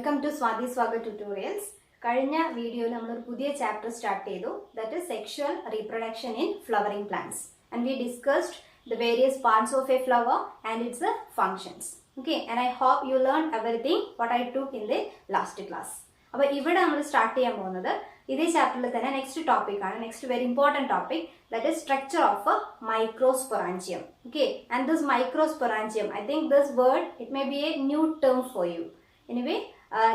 Welcome to Swathi Swaga tutorials. കഴിഞ്ഞ വീഡിയോയിൽ നമ്മളൊരു പുതിയ ചാപ്റ്റർ സ്റ്റാർട്ട് ചെയ്തു, that is sexual reproduction in flowering plants. And we discussed the various parts of a flower and its functions. Okay, and I hope you learned everything what I took in the last class. അപ്പോൾ ഇവിടെ നമ്മൾ start ചെയ്യാൻ പോകുന്നത് ഇതേ ചാപ്റ്ററിൽ തന്നെ next topic ആണ്, next very important topic, that is structure of microsporangium. Okay, and this microsporangium, I think this word it may be a new term for you. Anyway,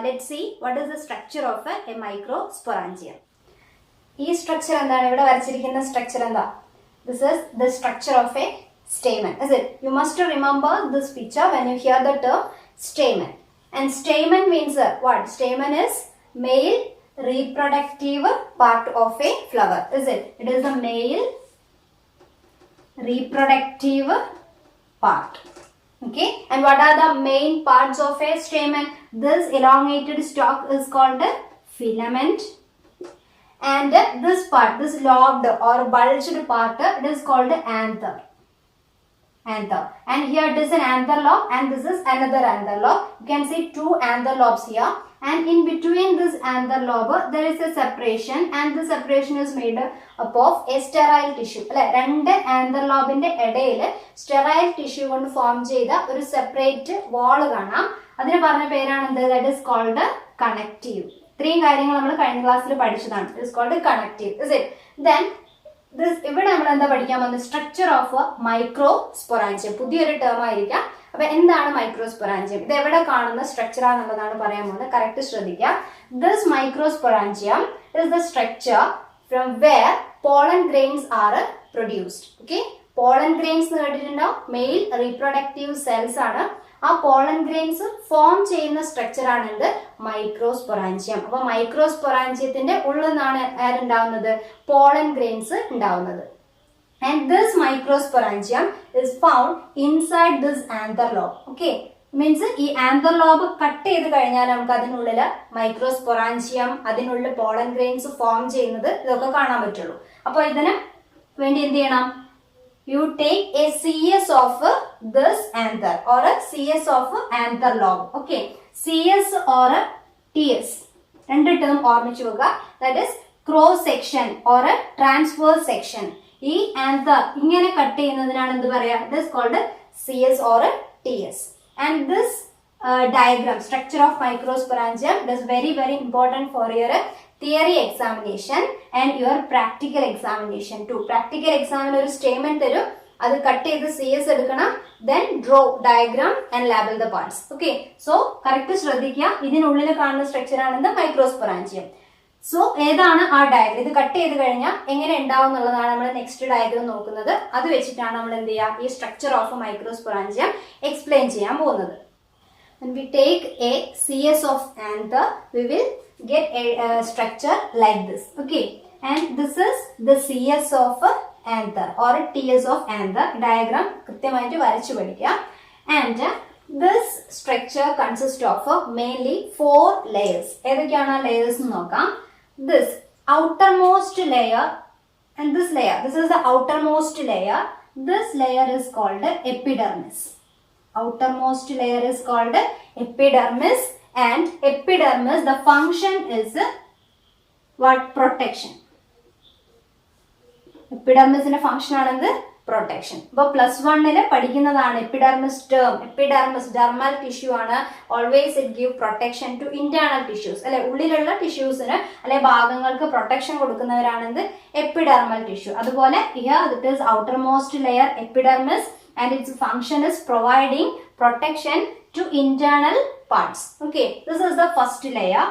let's see what is the structure of a microsporangium. ഈ structure എന്താണ്? ഇവിടെ വരച്ചിരിക്കുന്ന structure എന്താ? This is the structure of a stamen, is it? You must remember this picture when you hear the term stamen. And stamen means what? Stamen is male reproductive part of a flower, is it? It is the male reproductive part. Okay, and what are the main parts of a stamen? This elongated stalk is called a filament. And this part, this lobed or bulged part, it is called anther. And here it is an anther lobe and this is another anther lobe. You can see two anther lobes here, and in between this anther lobe there is a separation, and the separation is made up of a sterile tissue. രണ്ട് anther lobe ന്റെ ഇടയിൽ sterile tissue കൊണ്ട് form ചെയ്ത ഒരു separate വാൾ കാണാം. അതിന് പറഞ്ഞ പേരാണ് എന്ത്? That is called connective. ഇത്രയും കാര്യങ്ങൾ നമ്മൾ കഴിഞ്ഞ ക്ലാസ്സിൽ പഠിച്ചതാണ്. It is called connective, is it? Then ഇവിടെ നമ്മൾ എന്താ പഠിക്കാൻ പോകുന്നത്? Structure of microsporangium. പുതിയൊരു ടേം ആയിരിക്കാം. അപ്പൊ എന്താണ് മൈക്രോസ്പൊറാഞ്ചിയം? ഇത് എവിടെ കാണുന്ന സ്ട്രക്ചർ ആണെന്നുള്ളതാണ് പറയാൻ പോകുന്നത്. കറക്റ്റ് ശ്രദ്ധിക്കുക. This microsporangium is the structure from where pollen grains are produced. Okay, pollen grains എന്ന് കേട്ടിട്ടുണ്ടാവും. മെയിൽ റീപ്രൊഡക്റ്റീവ് സെൽസ് ആണ്. ആ പോളൻ ഗ്രെയിൻസ് ഫോം ചെയ്യുന്ന സ്ട്രക്ചർ ആണ് എന്ത്? മൈക്രോസ്പൊറാഞ്ചിയം. അപ്പൊ മൈക്രോസ്പൊറാഞ്ചിയത്തിന്റെ ഉള്ളിൽ നിന്നാണ് ആരുണ്ടാവുന്നത്? പോളൻ ഗ്രെയിൻസ് ഉണ്ടാവുന്നത്. And this microsporangium is found inside this anther lobe. Okay, means ഈ ആന്തർ ലോബ് കട്ട് ചെയ്ത് കഴിഞ്ഞാൽ നമുക്ക് അതിനുള്ളിൽ മൈക്രോസ്പൊറാഞ്ചിയം, അതിനുള്ളിൽ പോളൻ ഗ്രെയിൻസ് ഫോം ചെയ്യുന്നത് ഇതൊക്കെ കാണാൻ പറ്റുള്ളൂ. അപ്പൊ ഇതിന് വേണ്ടി എന്ത് ചെയ്യണം? You take a CS of this anther or a CS of anther lobe. Okay, CS or TS രണ്ട് ടേം ഓർമ്മിച്ചു വെക്കുക. That is cross section or transverse section. ഈ ആന്തർ ഇങ്ങനെ കട്ട് ചെയ്യുന്നതിനാണ് എന്ത് പറയാ? It is called CS or TS. And this diagram, structure of microsporangium, it is very important for your theory examination and your practical examination too. Practical exam ഒരു statement തരും, അത് cut ചെയ്ത് CS എടുക്കണം, then draw diagram and label the parts. Okay, so correct ശ്രദ്ധിക്കുക. ഇതിനുള്ളിൽ കാണുന്ന structure ആണ് എന്ത്? മൈക്രോസ്പൊറാഞ്ചിയം. സോ ഏതാണ് ആ ഡയഗ്രം? ഇത് കട്ട് ചെയ്ത് കഴിഞ്ഞാൽ എങ്ങനെ ഉണ്ടാവും എന്നുള്ളതാണ് നമ്മൾ നെക്സ്റ്റ് ഡയഗ്രം നോക്കുന്നത്. അത് വെച്ചിട്ടാണ് നമ്മൾ എന്ത് ചെയ്യുക? ഈ സ്ട്രക്ചർ ഓഫ് മൈക്രോസ്പൊറാഞ്ചിയം എക്സ്പ്ലെയിൻ ചെയ്യാൻ പോകുന്നത്. When we take a CS of anther, we will get a structure like this. Okay, and this is the CS of anther or TS of anther. Diagram കൃത്യമായിട്ട് വരച്ചു പഠിക്കുക. And this structure consists of mainly 4 layers. ഏതൊക്കെയാണ് layers എന്ന് നോക്കാം. This outermost layer and this layer, this is the outermost layer. This layer is called epidermis. Outermost layer is called epidermis, and epidermis, the function is what? Protection. Epidermis ന്റെ function ആണെന്ത്? Protection. അപ്പൊ +1 പഠിക്കുന്നതാണ് epidermis term. Epidermis dermal tissue ആണ്. Always it give protection to internal tissues. അല്ലെ, ഉള്ളിലുള്ള ടിഷ്യൂസിന് അല്ലെ ഭാഗങ്ങൾക്ക് പ്രൊട്ടക്ഷൻ കൊടുക്കുന്നവരാണെന്ത്? Epidermal tissue. അതുപോലെ here it is outermost layer epidermis, and its function is providing protection to internal parts. Okay, this is the first layer.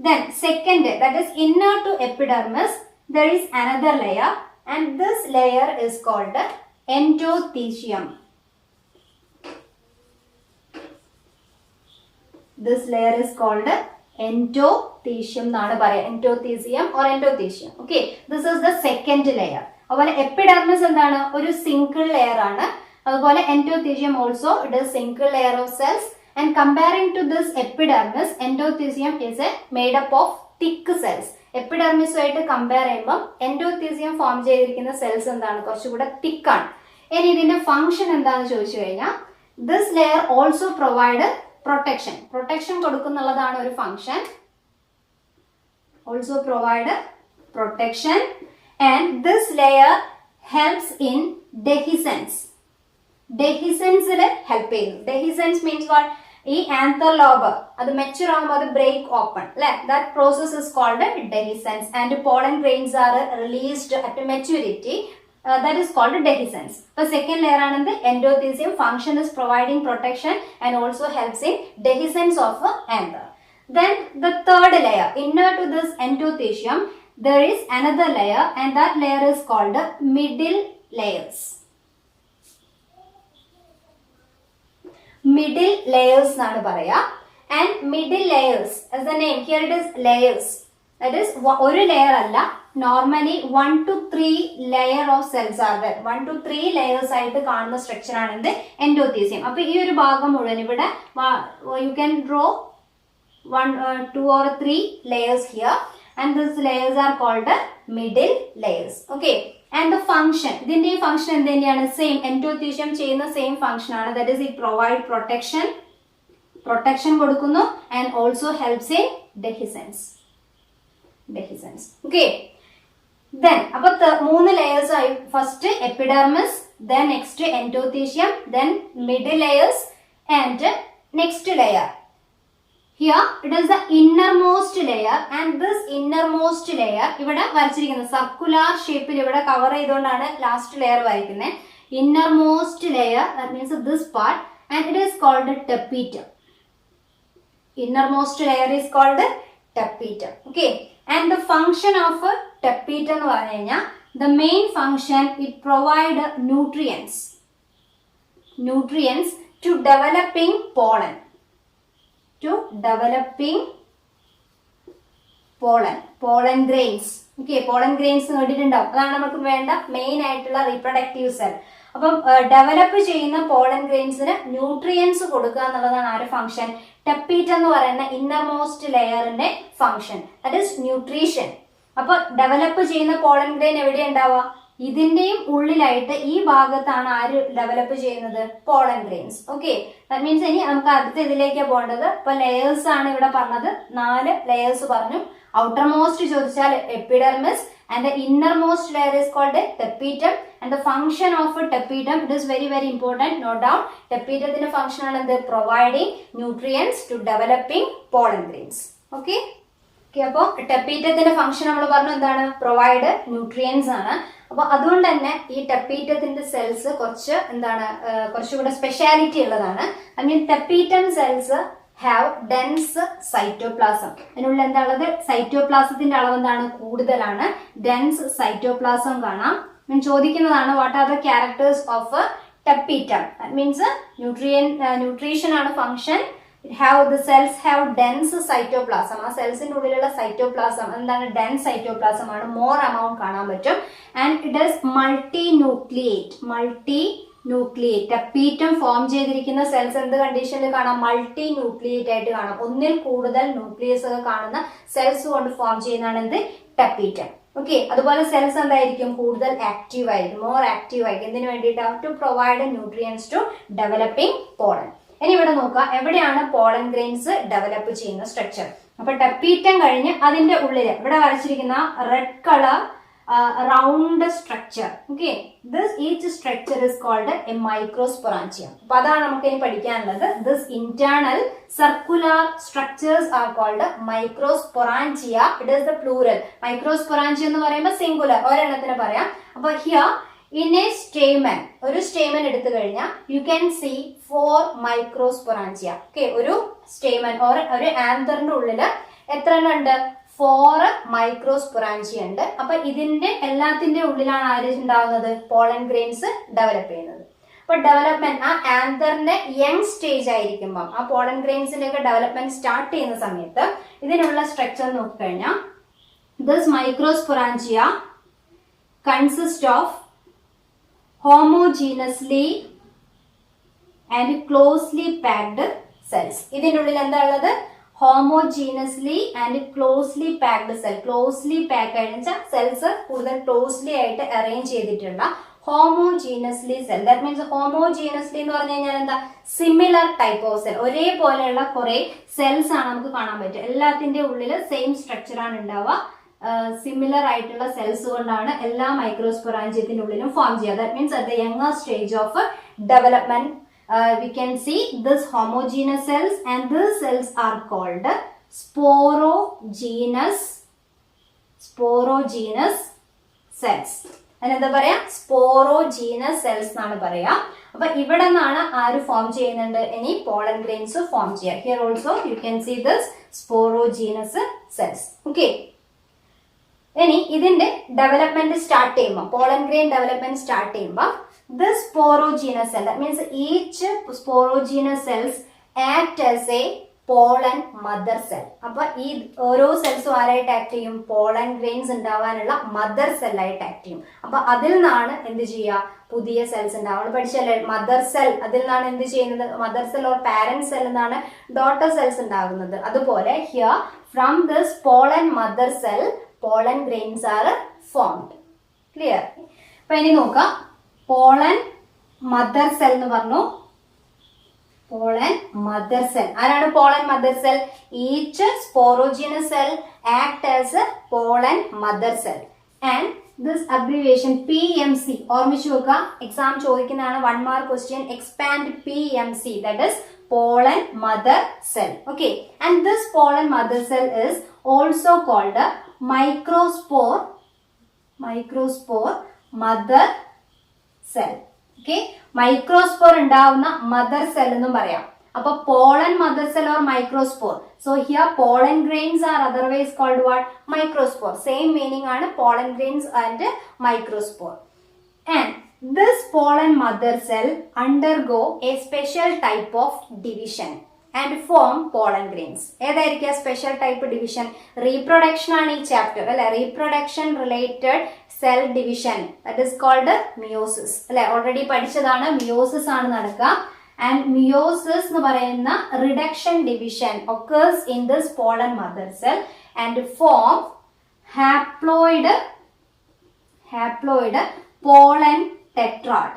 Then second, that is inner to epidermis, there is another layer, and this layer is called endothecium. This layer is called endothecium എന്നാണ് പറയാ. endothecium or endothecium. Okay, this is the second layer. അതുപോലെ epidermis എന്താണ്? ഒരു single layer ആണ്. അതുപോലെ endothecium also, it is single layer of cells, and comparing to this epidermis, endothecium is made up of thick cells. എപ്പിഡെർമിസുമായിട്ട് compare ചെയ്യുമ്പോൾ endothecium form ചെയ്തിരിക്കുന്ന cells എന്താണ്? കുറച്ചുകൂടെ തിക്കാണ്. ഇനി ഇതിന്റെ ഫംഗ്ഷൻ എന്താണെന്ന് ചോദിച്ചു കഴിഞ്ഞാൽ, this layer also provide protection കൊടുക്കുന്നുള്ളതാണ് ഒരു function. Also provide protection and this layer helps in dehiscence. ഡെഹിസൻസിൽ ഹെൽപ്പ് ചെയ്യുന്നു. Dehiscence means what? ഈ ആന്തർ ലോബ് അത് മെച്ചൂർ ആകുമ്പോൾ അത് ബ്രേക്ക് ഓപ്പൺ അല്ലെ. That process is called dehiscence and pollen grains are released at maturity. That is called dehiscence. The second layer is the endothelium. Function is providing protection and also helps in dehiscence of anther. Then the third layer, inner to this endothelium, there is another layer and that layer is called middle layers. Middle layers nanu paraya. And middle layers, as the name here it is layers. That is oru layer alla. Normally 1 to 3 layer of cells are there. 1 to 3 layers ആയിട്ട് കാണുന്ന structure ആണ് എന്ത്? Endothecium. അപ്പൊ ഈ ഒരു ഭാഗം മുഴുവൻ ഇവിടെ you can draw 1, 2 or 3 layers here and these layers are called middle layers. Okay. And the function, ഇതിന്റെ ഈ ഫംഗ്ഷൻ എന്ത് തന്നെയാണ്? സെയിം എൻഡോത്തീസിയം ചെയ്യുന്ന സെയിം ഫംഗ്ഷൻ ആണ്. That is it provide protection കൊടുക്കുന്നു and also helps in dehiscence. Okay. Then about the 3 layers are first epidermis, then next endothelium, then middle layers and next layer. Here it is the innermost layer and this innermost layer ഇവിടെ വരച്ചിരിക്കുന്നത് circular ഷേപ്പിൽ ഇവിടെ cover ചെയ്തുകൊണ്ടാണ് last layer വരയ്ക്കുന്നത്. Innermost layer, that means this part, and it is called tapetum. Innermost layer is called tapetum. Okay. And the function of tapetum എന്ന് പറഞ്ഞു കഴിഞ്ഞാൽ the main function it provide nutrients to developing pollen. Pollen grains. Okay, pollen grains കേട്ടിട്ടുണ്ടാവും. അതാണ് നമുക്ക് വേണ്ട main ആയിട്ടുള്ള reproductive cell. അപ്പം develop ചെയ്യുന്ന പോളൻ ഗ്രെയിൻസിന് ന്യൂട്രിയൻസ് കൊടുക്കുക എന്നുള്ളതാണ് ആരുടെ ഫംഗ്ഷൻ? ടെപ്പീറ്റം എന്ന് പറയുന്ന ഇന്നർമോസ്റ്റ് ലെയറിന്റെ ഫംഗ്ഷൻ. That is nutrition. അപ്പൊ ഡെവലപ്പ് ചെയ്യുന്ന പോളൻ ഗ്രെയിൻ എവിടെ ഉണ്ടാവുക? ഇതിന്റെയും ഉള്ളിലായിട്ട് ഈ ഭാഗത്താണ് ആര് ഡെവലപ്പ് ചെയ്യുന്നത്? Pollen grains. Okay, that means ഇനി നമുക്ക് അടുത്ത ഇതിലേക്ക് പോകേണ്ടത്. ഇപ്പൊ ലെയേഴ്സ് ആണ് ഇവിടെ പറഞ്ഞത്, 4 ലെയേഴ്സ് പറഞ്ഞു. ഔട്ടർ മോസ്റ്റ് ചോദിച്ചാൽ epidermis and the innermost layer is called tapetum and the function of tapetum, it is very important, no doubt. Tapetum in function ആണ് providing nutrients to developing pollen grains. Okay. അപ്പോൾ ടെപ്പീറ്റത്തിന്റെ function നമ്മൾ പറഞ്ഞു എന്താണ്? Provide nutrients ആണ്. അപ്പൊ അതുകൊണ്ട് തന്നെ ഈ ടെപ്പീറ്റത്തിന്റെ സെൽസ് കുറച്ചുകൂടെ സ്പെഷ്യാലിറ്റി ഉള്ളതാണ്. I mean tapetum cells have dense cytoplasm. അതിനുള്ള എന്താണുള്ളത്? സൈറ്റോപ്ലാസത്തിന്റെ അളവ് എന്താണ്? കൂടുതലാണ്. ഡെൻസ് സൈറ്റോപ്ലാസം കാണാം. ചോദിക്കുന്നതാണ് what are the characters of tapetum. That means nutrition ആണ് function. The cells have dense cytoplasm. ആ സെൽസിന്റെ ഉള്ളിലുള്ള സൈറ്റോപ്ലാസം എന്താണ്? ഡെൻസ് സൈറ്റോപ്ലാസം ആണ്. മോർ amount കാണാൻ പറ്റും. And it is multinucleate. Tapetum form ചെയ്തിരിക്കുന്ന സെൽസ് എന്ത് കണ്ടീഷനിൽ കാണാം? മൾട്ടി ന്യൂക്ലിയേറ്റ് ആയിട്ട് കാണാം. ഒന്നിൽ കൂടുതൽ ന്യൂക്ലിയസ് ഒക്കെ കാണുന്ന സെൽസ് കൊണ്ട് ഫോം ചെയ്യുന്നതാണ് എന്ത്? ടെപ്പീറ്റം. ഓക്കെ, അതുപോലെ സെൽസ് എന്തായിരിക്കും? കൂടുതൽ ആക്റ്റീവ് ആയിരിക്കും, മോർ ആക്റ്റീവ് ആയിരിക്കും. എന്തിനു വേണ്ടിയിട്ടാണ്? To provide nutrients to developing pollen. ഇനി ഇവിടെ നോക്കുക, എവിടെയാണ് പോളൻ ഗ്രെയിൻസ് ഡെവലപ്പ് ചെയ്യുന്ന സ്ട്രക്ചർ? അപ്പൊ ടെപ്പീറ്റം കഴിഞ്ഞ് അതിന്റെ ഉള്ളിൽ ഇവിടെ വരച്ചിരിക്കുന്ന red colour round structure. Okay, each structure is called a microsporangium. അപ്പൊ അതാണ് നമുക്ക് ഇനി പഠിക്കാനുള്ളത്. This internal circular structures are called microsporangia. It is the plural. Microsporangia എന്ന് പറയുമ്പോൾ സിംഗുലർ, ഒരെണ്ണത്തിന് പറയാം. അപ്പൊ here in a stamen, ഒരു stamen എടുത്തു കഴിഞ്ഞാൽ you can see 4 microsporangia. Okay, ഒരു stamen ഒരു ആന്തറിന്റെ ഉള്ളിൽ എത്ര എണ്ണം ഉണ്ട്? 4 മൈക്രോസ്പൊറാഞ്ചിയ ഉണ്ട്. അപ്പൊ ഇതിന്റെ എല്ലാത്തിന്റെ ഉള്ളിലാണ് ആര് ഉണ്ടാവുന്നത്? പോളൻ ഗ്രെയിൻസ് ഡെവലപ്പ് ചെയ്യുന്നത്. അപ്പൊ ഡെവലപ്മെന്റ് ആ ആന്തറിന്റെ യങ് സ്റ്റേജ് ആയിരിക്കുമ്പോൾ ആ പോളൻ ഗ്രെയിൻസിന്റെ ഒക്കെ ഡെവലപ്മെന്റ് സ്റ്റാർട്ട് ചെയ്യുന്ന സമയത്ത് ഇതിനുള്ള സ്ട്രക്ചർ നോക്കിക്കഴിഞ്ഞാൽ this microsporangia consist of homogeneously and closely packed cells. ഇതിന്റെ ഉള്ളിൽ എന്താ ഉള്ളത്? Homogeneously and closely packed cell. Closely pack ആയിട്ട് സെൽസ് കൂടുതൽ ക്ലോസ്ലി ആയിട്ട് അറേഞ്ച് ചെയ്തിട്ടുള്ള homogeneously cell. That means homogeneously എന്ന് പറഞ്ഞു കഴിഞ്ഞാൽ എന്താ, സിമിലർ ടൈപ്പ് ഓഫ് സെൽ, ഒരേപോലെയുള്ള കുറെ സെൽസ് ആണ് നമുക്ക് കാണാൻ പറ്റുക. എല്ലാത്തിന്റെ ഉള്ളിൽ സെയിം സ്ട്രക്ചർ ആണ് ഉണ്ടാവുക. സിമിലർ ആയിട്ടുള്ള സെൽസ് കൊണ്ടാണ് എല്ലാ മൈക്രോസ്പൊറാഞ്ചിയത്തിന്റെ ഉള്ളിലും ഫോം ചെയ്യുക. That means at the younger stage of development we can see this homogeneous cells, and these cells are called sporogenous cells. എന്താ പറയാ, സ്പോറോജീനസ് സെൽസ് എന്നാണ് പറയാ. അപ്പൊ ഇവിടെ നിന്നാണ് ആര് ഫോം ചെയ്യുന്നുണ്ട്, ഇനി പോളൻ ഗ്രെയിൻസ് ഫോം ചെയ്യുക. Here also you can see this sporogenous cells. Okay, ഇനി ഇതിന്റെ ഡെവലപ്മെന്റ് സ്റ്റാർട്ട് ചെയ്യുമ്പോൾ, പോളൻ ഗ്രെയിൻ ഡെവലപ്മെന്റ് സ്റ്റാർട്ട് ചെയ്യുമ്പോൾ this sporogenous cell, that means each sporogenous cells act as a pollen mother cell. അപ്പൊ ഈ ഓരോ സെൽസും ആരായിട്ട് act ചെയ്യും, pollen grains ഉണ്ടാവാനുള്ള mother cell ആയിട്ട് ആക്ട് ചെയ്യും. അപ്പൊ അതിൽ നിന്നാണ് എന്ത് ചെയ്യുക, പുതിയ സെൽസ് ഉണ്ടാവുന്നത്. പഠിച്ചല്ലേ മദർ സെൽ, അതിൽ നിന്നാണ് എന്ത് ചെയ്യുന്നത്, mother cell or parent cell എന്നാണ് ഡോട്ടർ സെൽസ് ഉണ്ടാകുന്നത്. അതുപോലെ here from this pollen mother cell pollen grains are formed. Clear? അപ്പൊ ഇനി നോക്കാം, പോളൻ മദർ സെൽ എന്ന് പറഞ്ഞു. പോളൻ മദർ സെൽ ആരാണ് pollen mother cell? Each sporogenous cell act as a pollen mother cell. And this abbreviation PMC ഓർമ്മിച്ചു വെക്കുക, exam ചോദിക്കുന്നതാണ് 1 mark question. Expand PMC, that is pollen mother cell. Okay, and this pollen mother cell is also called microspore mother cell. Okay, microspore ഉണ്ടാവുന്ന mother cell എന്നും പറയാം. അപ്പൊ pollen mother cell or microspore. So here pollen grains are otherwise called what, microspore. Same meaning ആണ് pollen grains and microspore. And this pollen mother cell undergo a special type of division and form pollen grains. ഏതായിരിക്കും special type division? Reproduction ആണ് ഈ chapter അല്ലെ. Reproduction related cell division, that is called meiosis അല്ലെ. Already പഠിച്ചതാണ്, meiosis ആണ് നടക്കുക. And meiosis എന്ന് പറയുന്ന reduction division occurs in this pollen mother cell and form haploid pollen tetrad.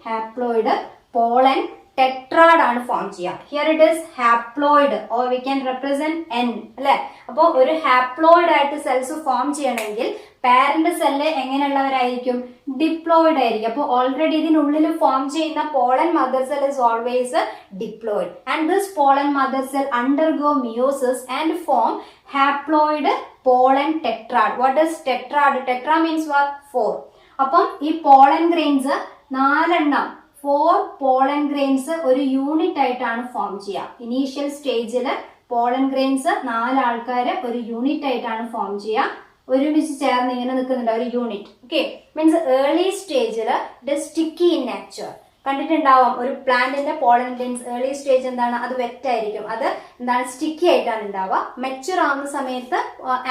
Haploid pollen tetrad ആണ് ഫോം ചെയ്യുക. Here it is haploid or we can represent N അല്ലെ. അപ്പോൾ ഒരു ഹാപ്ലോയിഡ് ആയിട്ട് സെൽസ് ഫോം ചെയ്യണമെങ്കിൽ parent cell എങ്ങനെയുള്ളവരായിരിക്കും, diploid ആയിരിക്കും. അപ്പോൾ already ഇതിനുള്ളിൽ ഫോം ചെയ്യുന്ന pollen mother cell is always diploid. And this pollen mother cell undergo meiosis and form haploid pollen tetrad. What is tetrad? Tetra means what? 4. അപ്പം ഈ pollen grains 4 pollen grains ഒരു unit ആയിട്ടാണ് form ചെയ്യുക. Initial സ്റ്റേജിൽ pollen grains 4 ആൾക്കാര് ഒരു unit ആയിട്ടാണ് form ചെയ്യുക. ഒരുമിച്ച് ചേർന്ന് ഇങ്ങനെ നിൽക്കുന്നുണ്ട്, ഒരു യൂണിറ്റ്. ഓക്കെ, മീൻസ് ഏർലി സ്റ്റേജിൽ ഇറ്റ് സ്റ്റിക്കി ഇൻ നേച്ചർ. കണ്ടിട്ടുണ്ടാവും ഒരു പ്ലാന്റിന്റെ പോളൻ ഗ്രെയിൻസ് ഏർലി സ്റ്റേജ് എന്താണ്, അത് വെറ്റ് ആയിരിക്കും, അത് എന്താണ് സ്റ്റിക്കി ആയിട്ടാണ് ഉണ്ടാവുക. മെച്ചുർ ആവുന്ന സമയത്ത്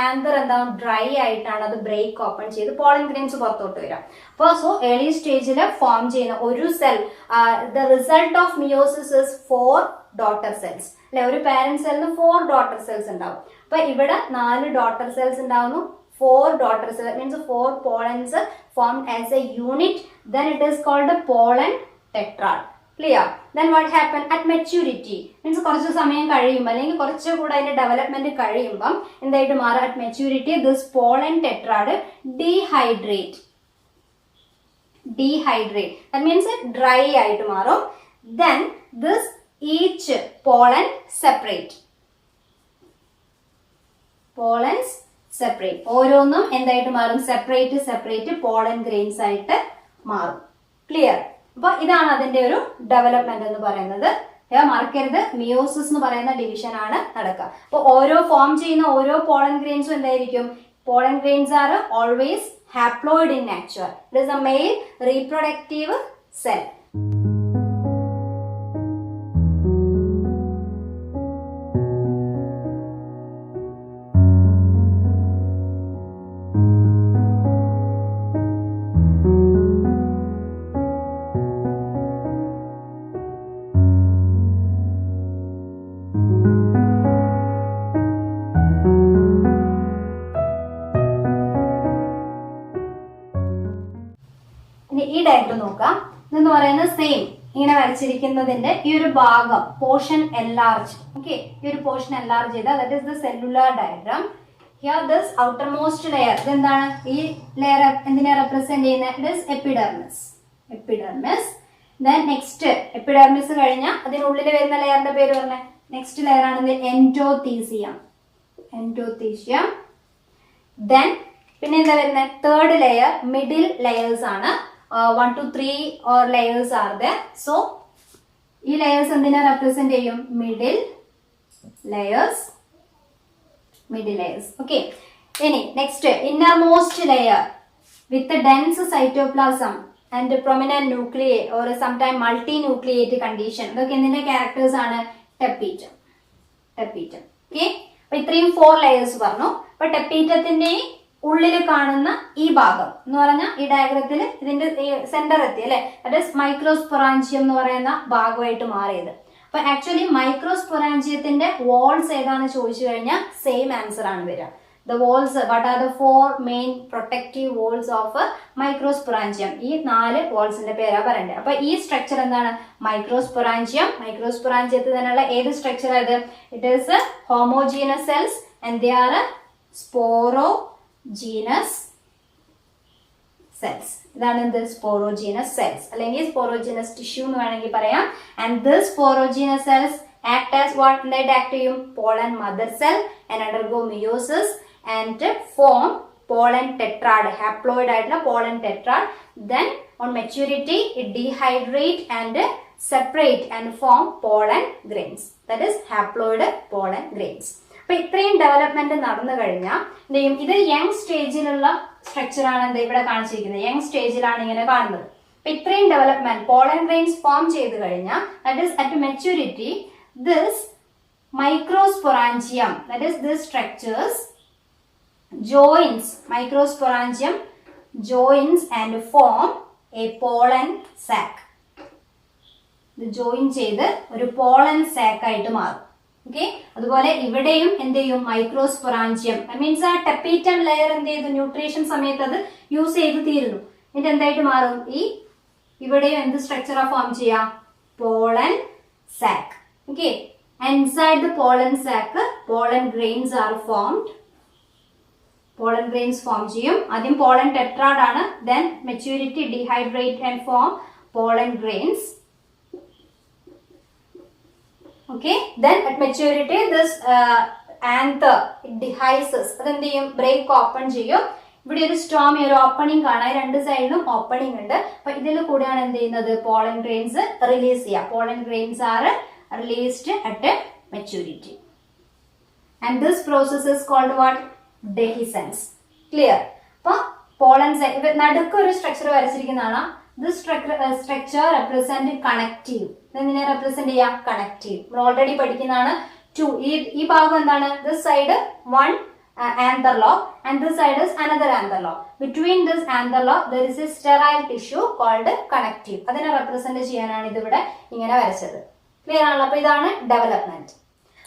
ആന്തർ എന്താവും, ഡ്രൈ ആയിട്ടാണ് അത് ബ്രേക്ക് ഓപ്പൺ ചെയ്ത് പോളൻ ഗ്രെയിൻസ് പുറത്തോട്ട് വരാം. അപ്പോൾ സോ ഏർലി സ്റ്റേജിൽ ഫോം ചെയ്യുന്ന ഒരു cell, the result of meiosis is 4 daughter cells അല്ലെ. ഒരു പാരന്റ് സെല്ലിന് 4 ഡോട്ടർ സെൽസ് ഉണ്ടാവും. അപ്പൊ ഇവിടെ 4 ഡോട്ടർ സെൽസ് ഉണ്ടാവുന്നു. 4 daughter cells means 4 pollens formed as A unit. Then it is called a pollen tetrad. Clear? Then what happened at maturity? Means കുറച്ച് സമയം കഴിയുമ്പോൾ അല്ലെങ്കിൽ കുറച്ചുകൂടെ അതിന്റെ ഡെവലപ്മെന്റ് കഴിയുമ്പം എന്തായിട്ട് മാറും? At maturity this pollen tetrad dehydrate. That means dry ആയിട്ട് മാറും. Then this each pollen separate. Pollens separate. ഓരോന്നും എന്തായിട്ട് മാറും? സെപ്പറേറ്റ് പോളൻ ഗ്രെയിൻസ് ആയിട്ട് മാറും. ക്ലിയർ? അപ്പൊ ഇതാണ് അതിന്റെ ഒരു ഡെവലപ്മെന്റ് എന്ന് പറയുന്നത്. മറക്കരുത്, മിയോസിസ് എന്ന് പറയുന്ന ഡിവിഷൻ ആണ് നടക്കുക. അപ്പൊ ഓരോ ഫോം ചെയ്യുന്ന ഓരോ പോളൻ ഗ്രെയിൻസും എന്തായിരിക്കും? Pollen grains are always haploid in nature. It is A mail reproductive cell. ഇനി ഈ ഡയഗ്രം നോക്കാം. ഇതെന്ന് പറയുന്നത് സെയിം ഇങ്ങനെ വരച്ചിരിക്കുന്നതിന്റെ ഈ ഒരു ഭാഗം പോർഷൻ എൻലാർജ്. ഓക്കെ, ഈ ഒരു പോർഷൻ എൻലാർജ് ചെയ്ത that is the cellular diagram. Here this outermost layer, ഇതെന്താണ് ഈ ലെയർ എന്തിനെ റെപ്രസെന്റ് ചെയ്യുന്നത്? It is epidermis. Epidermis. Then next epidermis കഴിഞ്ഞാൽ അതിനുള്ളിൽ വരുന്ന ലെയറിന്റെ പേര് പറഞ്ഞേ. നെക്സ്റ്റ് ലെയർ ആണ് എൻഡോതീസിയം. എൻഡോതീസിയം. ദെൻ പിന്നെ എന്താ വരുന്നത്? തേർഡ് ലെയർ മിഡിൽ ലെയേഴ്സ് ആണ്. 1 to 3 or layers are there. So ഈ layers എന്തിനെ റെപ്രസെന്റ് ചെയ്യും? Middle layers. Middle layers. Okay. ഇനി next innermost layer with dense cytoplasm and prominent nuclei or sometime multi nucleate condition. ഇതൊക്കെ എന്തിന്റെ characters ആണ്? ടെപ്പീറ്റം. ടെപ്പീറ്റം. Okay, അപ്പൊ ഇത്രയും 4 ലെയേഴ്സ് പറഞ്ഞു. അപ്പൊ ടെപ്പീറ്റത്തിന്റെ ഉള്ളിൽ കാണുന്ന ഈ ഭാഗം എന്ന് പറഞ്ഞാൽ ഈ ഡയഗ്രത്തിൽ ഇതിന്റെ സെന്റർ എത്തി അല്ലെ, ദാറ്റ് ഈസ് മൈക്രോസ്പൊറാഞ്ചിയം എന്ന് പറയുന്ന ഭാഗമായിട്ട് മാറിയത്. അപ്പൊ ആക്ച്വലി മൈക്രോസ്പൊറാഞ്ചിയത്തിന്റെ വാൾസ് ഏതാണെന്ന് ചോദിച്ചു കഴിഞ്ഞാൽ സെയിം ആൻസർ ആണ് വരിക. The walls, what are the 4 main protective walls of microsporangium? ഈ 4 വാൾസിന്റെ പേരാ പറയണ്ടേ. അപ്പൊ ഈ സ്ട്രക്ചർ എന്താണ്? മൈക്രോസ്പൊറാഞ്ചിയം. മൈക്രോസ്പൊറാഞ്ചിയത്തിൽ തന്നെയുള്ള ഏത് സ്ട്രക്ചർ ആയത്? It is homogeneous cells and they are sporogenous cells. ഇതാണ് എന്ത്? സ്പോറോജീനസ് സെൽസ് അല്ലെങ്കിൽ സ്പോറോജീനസ് ടിഷ്യൂ എന്ന് വേണമെങ്കിൽ പറയാം. And this sporogenous cells act as what? എന്തായിട്ട് ആക്ട് ചെയ്യും? Pollen mother cell and undergo meiosis and form pollen tetrad, haploid ആയിട്ടുള്ള pollen tetrad. Then on maturity it dehydrate and separate and form pollen grains. That is haploid pollen grains. അപ്പൊ ഇത്രയും development നടന്നു കഴിഞ്ഞാൽ എന്ത് ചെയ്യും? ഇത് young സ്റ്റേജിലുള്ള structure ആണ് എന്താ ഇവിടെ കാണിച്ചിരിക്കുന്നത്. യങ് സ്റ്റേജിലാണ് ഇങ്ങനെ കാണുന്നത്. അപ്പൊ ഇത്രയും ഡെവലപ്മെന്റ് പോളൻ ഗ്രെയിൻസ് ഫോം ചെയ്ത് കഴിഞ്ഞാൽ that is at maturity this microsporangium, that is this structures joins, microsporangium joins and form a pollen sac. ഇത് ജോയിൻ ചെയ്ത് ഒരു പോളൻ സാക്ക് ആയിട്ട് മാറും. ഓക്കെ, അതുപോലെ ഇവിടെയും എന്ത് ചെയ്യും? മൈക്രോസ്പൊറാഞ്ചിയം മീൻസ് ആ ടെപ്പീറ്റം ലെയർ എന്ത് ചെയ്തു? ന്യൂട്രീഷൻ സമയത്ത് അത് യൂസ് ചെയ്ത് തീരുന്നു. എന്നിട്ട് എന്തായിട്ട് മാറും? ഈ ഇവിടെയും എന്ത് സ്ട്രക്ചറാ ഫോം ചെയ്യാം? Pollen sac. Okay, inside the pollen sac pollen grains are formed. Pollen grains form ചെയ്യും. ആദ്യം പോളൻ ടെട്രാഡ് ആണ്. Then maturity dehydrate and form pollen grains. Okay, then at maturity this anther it dehisces. അതെന്ത് ചെയ്യും? Break open ചെയ്യും. ഇവിടെ ഒരു Storm, ഒരു opening കാണാം. രണ്ട് സൈഡിലും ഓപ്പണിംഗ് ഉണ്ട്. അപ്പൊ ഇതിൽ കൂടെയാണ് എന്ത് ചെയ്യുന്നത്? പോളൻ ഗ്രെയിൻസ് റിലീസ് ചെയ്യുക. Pollen grains are released at maturity. And this process is called what? Dehiscence. Clear? അപ്പൊ പോളൻ നടുക്ക് ഒരു സ്ട്രക്ചർ വരച്ചിരിക്കുന്നതാണ്. This structure represent connective. ഇതിനെ റെപ്രസെന്റ് ചെയ്യാം കണക്റ്റീവ്. നമ്മൾ ഓൾറെഡി പഠിക്കുന്നതാണ്. 2 ഈ ഭാഗം എന്താണ്? This side 1 anther lobe and this side is another anther lobe. Between this anther lobe there is a sterile tissue called connective. അതിനെ റെപ്രസെന്റ് ചെയ്യാനാണ് ഇതിവിടെ ഇങ്ങനെ വരച്ചത്. ക്ലിയർ ആണല്ലോ? അപ്പൊ ഇതാണ് ഡെവലപ്മെന്റ്.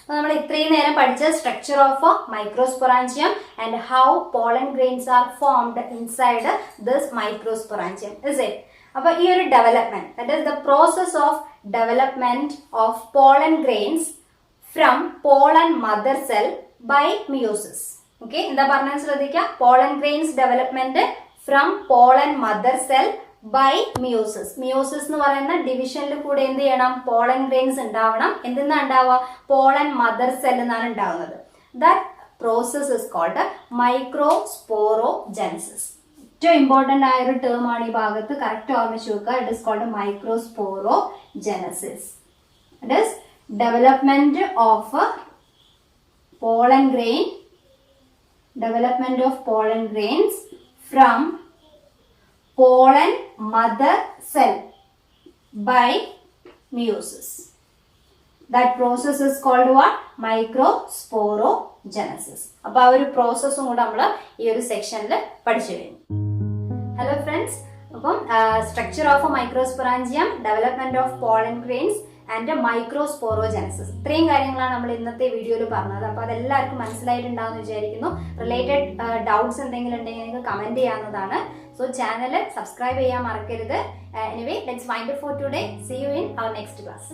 നമ്മൾ ഇത്രയും നേരം പഠിച്ച structure of microsporangium and how pollen grains are formed inside this microsporangium. Is it? അപ്പൊ ഈ ഒരു development, that is the process of development of pollen grains from pollen mother cell by meiosis. Okay, എന്താ പറഞ്ഞത് ശ്രദ്ധിക്കുക? Pollen grains development from pollen mother cell by meiosis. Meiosis എന്ന് പറയുന്ന ഡിവിഷനിൽ കൂടെ എന്ത് ചെയ്യണം? പോളൻ ഗ്രെയിൻസ് ഉണ്ടാവണം. എന്തെന്നാ ഉണ്ടാവുക? പോളൻ മദർ സെൽ എന്നാണ് ഉണ്ടാവുന്നത്. That process is called microsporogenesis. ഏറ്റവും ഇമ്പോർട്ടന്റ് ആയ ഒരു ടേം ആണ് ഈ ഭാഗത്ത്, കറക്റ്റ് ഓർമ്മിച്ചു വെക്കുക. It is called microsporogenesis. It is development of pollen grains from pollen mother cell by meiosis. That process is called what? Microsporogenesis. അപ്പോൾ ആ ഒരു പ്രോസസ്സും കൂടെ നമ്മൾ ഈ ഒരു സെക്ഷനിൽ പഠിച്ചു കഴിഞ്ഞു. ഹലോ ഫ്രണ്ട്സ്, അപ്പം structure of microsporangium, development of pollen grains and microsporogenesis, ഇത്രയും കാര്യങ്ങളാണ് നമ്മൾ ഇന്നത്തെ വീഡിയോയിൽ പറഞ്ഞത്. അപ്പോൾ അതെല്ലാവർക്കും മനസ്സിലായിട്ടുണ്ടാവുമെന്ന് വിചാരിക്കുന്നു. റിലേറ്റഡ് ഡൗട്ട്സ് എന്തെങ്കിലും ഉണ്ടെങ്കിൽ നിങ്ങൾക്ക് കമന്റ് ചെയ്യാവുന്നതാണ്. സോ ചാനൽ സബ്സ്ക്രൈബ് ചെയ്യാൻ മറക്കരുത്. Anyway let's wind up for today. See you in our next class.